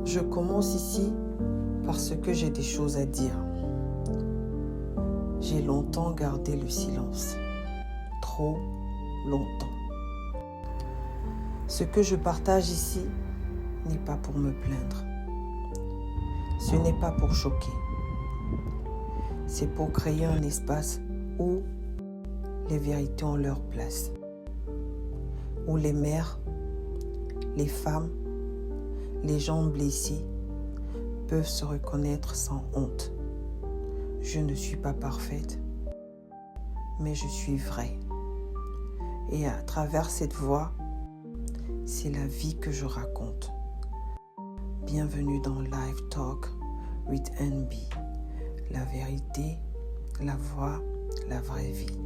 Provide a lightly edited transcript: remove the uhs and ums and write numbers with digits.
Je commence ici parce que j'ai des choses à dire. J'ai longtemps gardé le silence. Trop longtemps. Ce que je partage ici n'est pas pour me plaindre. Ce n'est pas pour choquer. C'est pour créer un espace où les vérités ont leur place. Où les mères, les femmes, les gens blessés peuvent se reconnaître sans honte. Je ne suis pas parfaite, mais je suis vraie. Et à travers cette voix, c'est la vie que je raconte. Bienvenue dans Live Talk with NB. La vérité, la voix, la vraie vie.